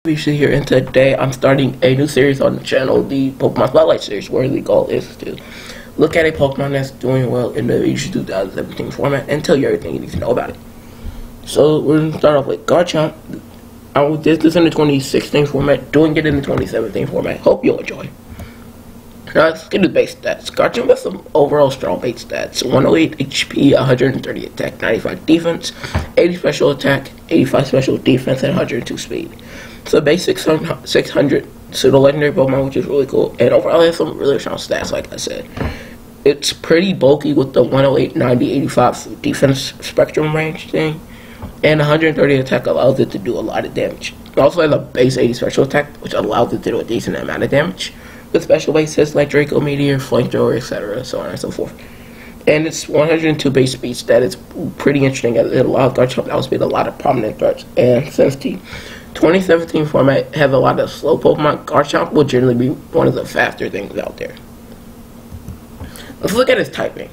VGC here, and today I'm starting a new series on the channel, the Pokemon Spotlight series, where the goal is to look at a Pokemon that's doing well in the VGC 2017 format and tell you everything you need to know about it. So we're going to start off with Garchomp. I did this in the 2016 format, doing it in the 2017 format. Hope you'll enjoy. Now let's get to the base stats. Garchomp has some overall strong base stats: 108 HP, 130 attack, 95 defense, 80 special attack, 85 special defense, and 102 speed. So basic 600 pseudo legendary Pokemon, which is really cool. And overall, it has some really strong stats, like I said. It's pretty bulky with the 108, 90, 85 defense spectrum range thing. And 130 attack allows it to do a lot of damage. It also has a base 80 special attack, which allows it to do a decent amount of damage, with special bases like Draco Meteor, Flamethrower, etc., so on and so forth. And it's 102 base speed stat. It's pretty interesting as it allows Garchomp to outspeed a lot of prominent threats. And since the 2017 format has a lot of slow Pokemon, Garchomp will generally be one of the faster things out there. Let's look at its typing.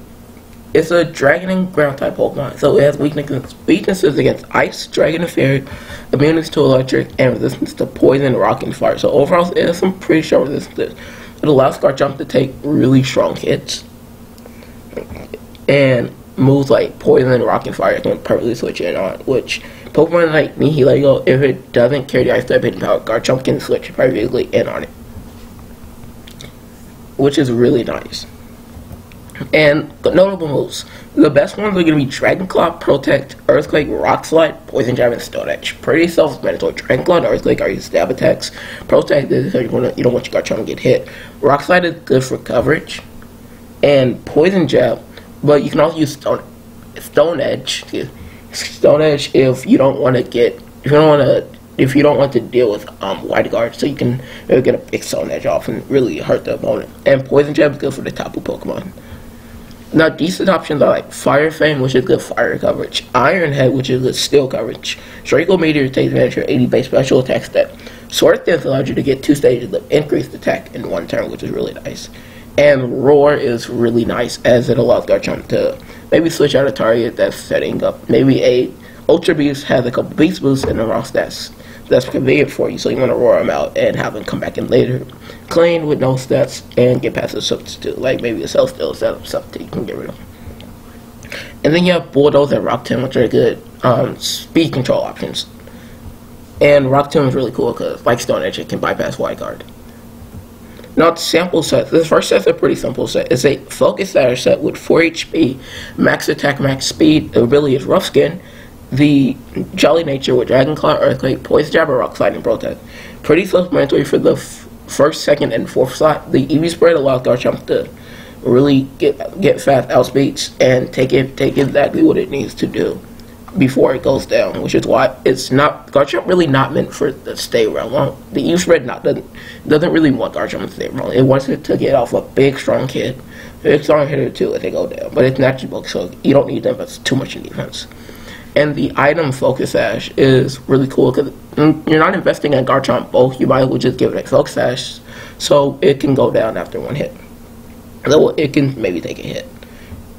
It's a Dragon and Ground type Pokemon, so it has weaknesses against Ice, Dragon and Fairy, immunity to Electric, and resistance to Poison, Rock, and Fire. So overall, it has some pretty strong resistance. It allows Garchomp to take really strong hits, and moves like Poison, Rock, and Fire can perfectly switch in on, which Pokemon like Nihilego, if it doesn't carry the Ice type hitting power, Garchomp can switch perfectly in on it, which is really nice. And notable moves. The best ones are going to be Dragon Claw, Protect, Earthquake, Rock Slide, Poison Jab, and Stone Edge. Pretty self-explanatory. Dragon Claw and Earthquake are your stab attacks. Protect is because you don't want your Garchomp to get hit. Rock Slide is good for coverage. And Poison Jab, but you can also use Stone Edge. Stone Edge if you don't want to deal with Wide Guard, so you can maybe get a big Stone Edge off and really hurt the opponent. And Poison Jab is good for the Tapu Pokemon. Now, decent options are like Fire Fang, which is good fire coverage, Iron Head, which is good steel coverage, Draco Meteor takes advantage of your 80 base special attack step, Sword Dance allows you to get 2 stages of increased attack in 1 turn, which is really nice, and Roar is really nice as it allows Garchomp to maybe switch out a target that's setting up. Maybe a Ultra Beast has a couple beast boosts and a raw stats that's convenient for you, so you want to roar them out and have them come back in later clean with no stats and get past the substitute, like maybe a Celestial substitute you can get rid of. And then you have Bulldoze and Rock Tomb, which are good speed control options. And Rock Tomb is really cool because, like Stone Edge, it can bypass Wide Guard. Now, it's sample set. This first set's a pretty simple set. It's a Focus Sash Set with 4 HP, max attack, max speed. The ability is Rough Skin, the Jolly Nature with Dragon Claw, Earthquake, Poison Jab, Rock Slide, and Protect. Pretty self-explanatory for the first, second, and 4th slot. The EV Spread allows Garchomp to really get fast outspeeds and take exactly what it needs to do before it goes down, which is why it's not Garchomp really not meant for to stay around long. The EV Spread doesn't really want Garchomp to stay around. It wants it to get off a big strong hit, big strong hitter too if they go down. But it's naturally bulky, so you don't need them. It's too much in defense. And the item Focus Sash is really cool because you're not investing in Garchomp bulk. You might as well just give it a Focus Sash so it can go down after 1 hit. So it can maybe take a hit.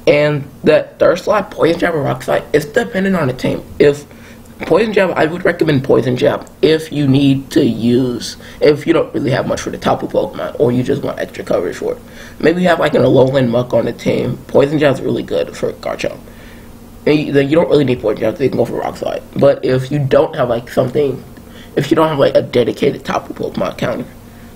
And that 3rd slot, Poison Jab or Rock Slide, it's dependent on the team. If Poison Jab, I would recommend Poison Jab if you need to if you don't really have much for the Tapu Pokemon or you just want extra coverage for it. Maybe you have like an Alolan Muck on the team. Poison Jab is really good for Garchomp. Then you don't really need Poison Jab, so you can go for Rock Slide. But if you don't have like a dedicated Tapu Pokemon counter,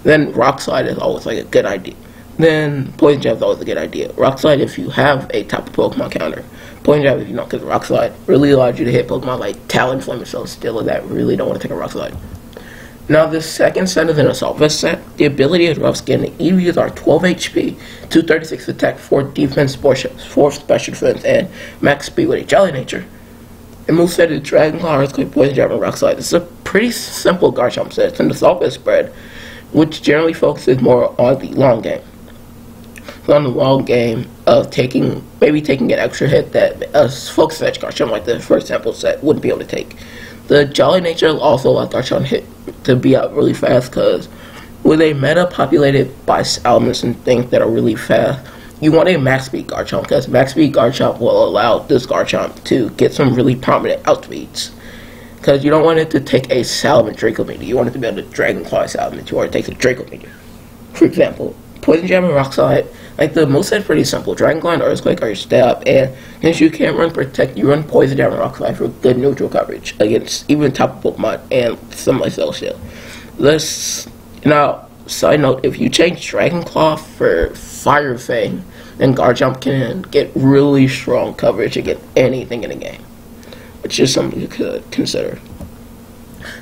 then Rock Slide is always like a good idea. Then Poison Jab is always a good idea. Rock Slide if you have a Tapu Pokemon counter. Poison Jab if you don't, because Rock Slide really allows you to hit Pokemon like Talonflame, so still that really don't want to take a Rock Slide. Now, this second set is an Assault Vest set. The ability is Rough Skin. The EVs are 12 HP, 236 attack, 4 defense, 4 special defense, and max speed with a Jolly Nature. The moveset is Dragon Claw, Earthquake, Poison Jab, and Rock Slide. This is a pretty simple Garchomp set. It's an Assault Vest spread, which generally focuses more on the long game. So on the long game of maybe taking an extra hit that a Focus Sash Garchomp like the first sample set wouldn't be able to take. The Jolly Nature also allows Garchomp hit to be out really fast because with a meta populated by elements and things that are really fast, you want a max speed Garchomp because max speed Garchomp will allow this Garchomp to get some really prominent outspeeds. because you don't want it to take a Salmon Draco Meteor. You want it to be able to Dragon Claw Salmon, or it takes a Draco Meteor. For example, Poison Jab and Rock Slide, like the moveset pretty simple. Dragon Claw and Earthquake are your step, and since you can't run Protect, you run Poison Jab and Rock Slide for good neutral coverage against even top Pokemon and some like Celestial. Now, side note, if you change Dragon Claw for Fire Fang, then Garchomp can get really strong coverage against anything in the game, which is something you could consider.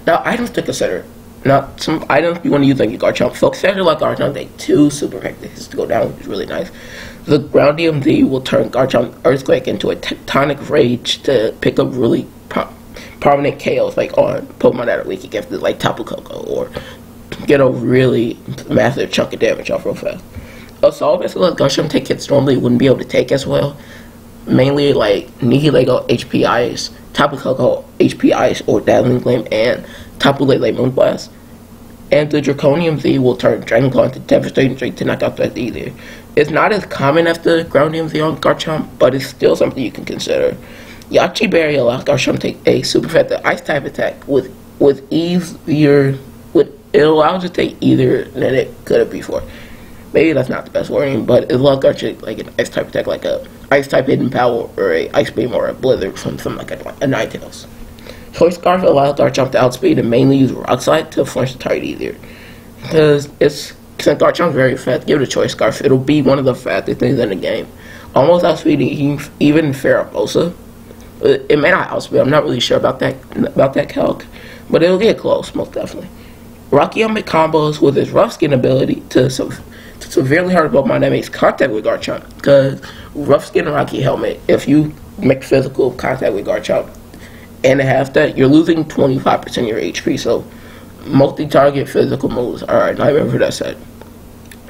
Now, items to consider. Now, some items you want to use like your Garchomp. Focus Factor like Garchomp take 2 super effective hits to go down, which is really nice. The Ground DMZ will turn Garchomp Earthquake into a Tectonic Rage to pick up really prominent KOs like on Pokemon that are weak against like Tapu Koko, or get a really massive chunk of damage off real fast. Assault Vessel like Garchomp take hits normally wouldn't be able to take as well. Mainly like Nihilego HP Ice, Tapu Koko HP Ice or Dazzling Gleam, and Tapu Lele Moonblast. And the Draconium Z will turn Dragon Claw into Devastating Strike to knock out that either. It's not as common as the Groundium Z on Garchomp, but it's still something you can consider. Yachi Berry allows Garchomp to take a super effective Ice type attack with easier. It allows it to take either than it could have before. Maybe that's not the best wording, but it allows Garchomp like an Ice type attack, like a Ice type Hidden Power or a Ice Beam or a Blizzard, something like a Ninetales. Choice Scarf allows Garchomp to outspeed and mainly use Rock Slide to flinch the target easier. Because since Garchomp's very fast, give it a Choice Scarf. It'll be one of the fastest things in the game. Almost outspeeding even Farabosa. It may not outspeed. I'm not really sure about that calc, but it'll get close most definitely. Rocky Helmet combos with his Rough Skin ability to severely hurt Pokemon that makes contact with Garchomp. Because Rough Skin and Rocky Helmet, if you make physical contact with Garchomp and it has that, you're losing 25% of your HP. So multi-target physical moves are a nightmare for that set.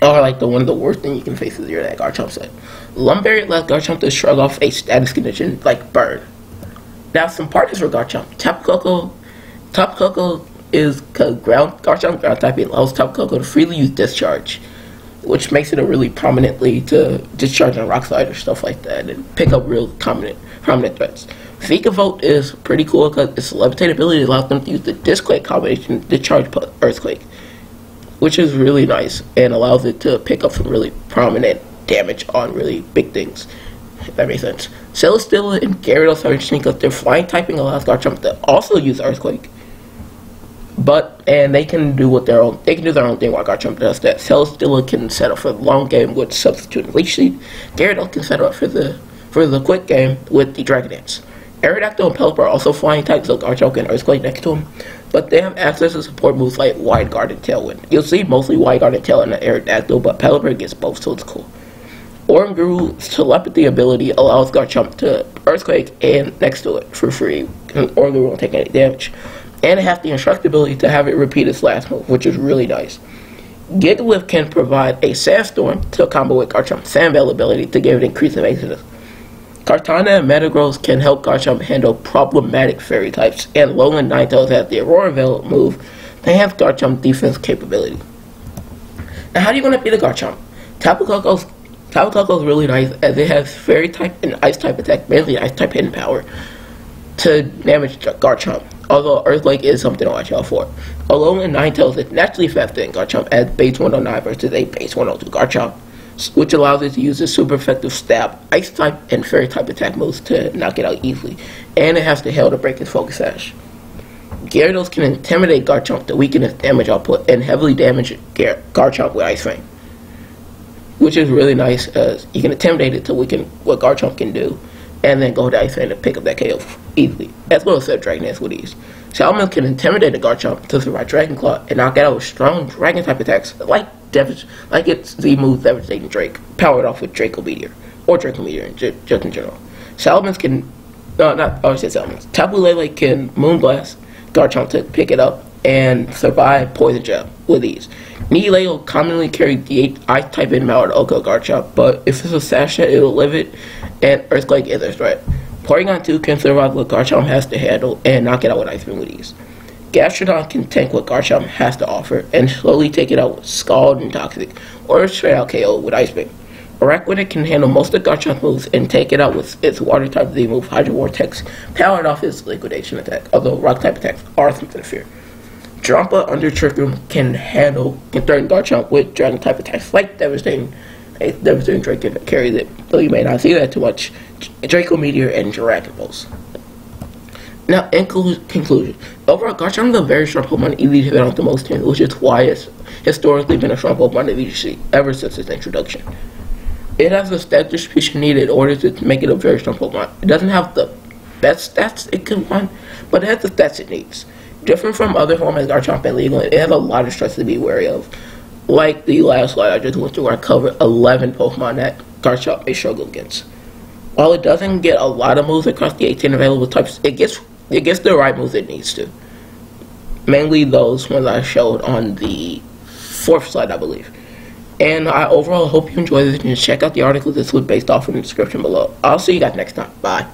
Or like one of the worst things you can face is that Garchomp set. Lumberry allows Garchomp to shrug off a status condition like Burn. Now some partners for Garchomp. Tapu Koko is Garchomp ground typing allows Tapu Koko to freely use Discharge, which makes it a really prominently to discharge on Rock Slide or stuff like that and pick up real prominent threats. Vikavolt is pretty cool because its Levitate ability allows them to use the Disquake combination to discharge Earthquake, which is really nice and allows it to pick up some really prominent damage on really big things, if that makes sense. Celesteela and Gyarados are interesting because their flying typing allows Garchomp to also use Earthquake. And they can do their own thing while Garchomp does that. Celesteela can set up for the long game with Substitute and Leech Seed. Gyarados can set up for the quick game with the Dragon Dance. Aerodactyl and Pelipper are also flying types, so Garchomp can Earthquake next to them. But they have access to support moves like Wide Guard and Tailwind. You'll see mostly Wide Guard and Tail in the Aerodactyl, but Pelipper gets both, so it's cool. Ornguru's Telepathy ability allows Garchomp to Earthquake and next to it for free, and Ornguru won't take any damage. And it has the instructability to have it repeat its last move, which is really nice. Gigalith can provide a Sandstorm to combo with Garchomp's Sandveil ability to give it increased evasiveness. Kartana and Metagross can help Garchomp handle problematic fairy types, and Lowland Ninetales has the Aurora Veil move to enhance Garchomp's defense capability. Now, how do you want to beat a Garchomp? Tapu Koko's really nice as it has fairy type and ice type attack, mainly ice type hidden power, to damage Garchomp. Although Earthquake is something to watch out for. Alolan Ninetales is naturally faster than Garchomp at base 109 versus a base 102 Garchomp, which allows it to use its super effective stab, ice type, and fairy type attack moves to knock it out easily. And it has the hail to break its focus sash. Gyarados can intimidate Garchomp to weaken its damage output and heavily damage Garchomp with Ice Fang, which is really nice as you can intimidate it to weaken what Garchomp can do, and then go to Ice Fang to pick up that KO easily, as well as set Dragon Dance with ease. Salamence can intimidate a Garchomp to survive Dragon Claw and knock it out with strong Dragon type attacks like its Z move Devastating Drake, powered off with Draco Meteor, or Draco Meteor just in general. Salamence can, Tapu Lele can Moonblast Garchomp to pick it up and survive Poison Jab with ease. Nihilego commonly carries the Ice type in power to Oko Garchomp, but if it's a Sash Set, it'll live it, and Earthquake is a threat. Porygon 2 can survive what Garchomp has to handle and knock it out with Ice Beam with ease. Gastrodon can tank what Garchomp has to offer and slowly take it out with Scald and Toxic, or straight out KO with Ice Beam. Araquanid can handle most of Garchomp moves and take it out with its water type Z move, Hydro Vortex, powered off its liquidation attack, although rock type attacks are something to fear. Drampa under Trick Room can threaten Garchomp with dragon type attacks like Devastating Drake can carry it, though you may not see that too much. Draco Meteor and Dragon Pulse. Now, in conclusion, overall, Garchomp is a very strong Pokemon, easy to hit on the most turns, which is why it's historically been a strong Pokemon in VGC ever since its introduction. It has the stat distribution needed in order to make it a very strong Pokemon. It doesn't have the best stats it can want, but it has the stats it needs. Different from other formats, Garchomp and Legal, it has a lot of stress to be wary of. Like the last slide I just went through, where I covered 11 Pokemon that Garchomp may struggle against. While it doesn't get a lot of moves across the 18 available types, it gets the right moves it needs to. Mainly those ones I showed on the 4th slide, I believe. And I overall hope you enjoyed this and check out the article this was based off in the description below. I'll see you guys next time. Bye.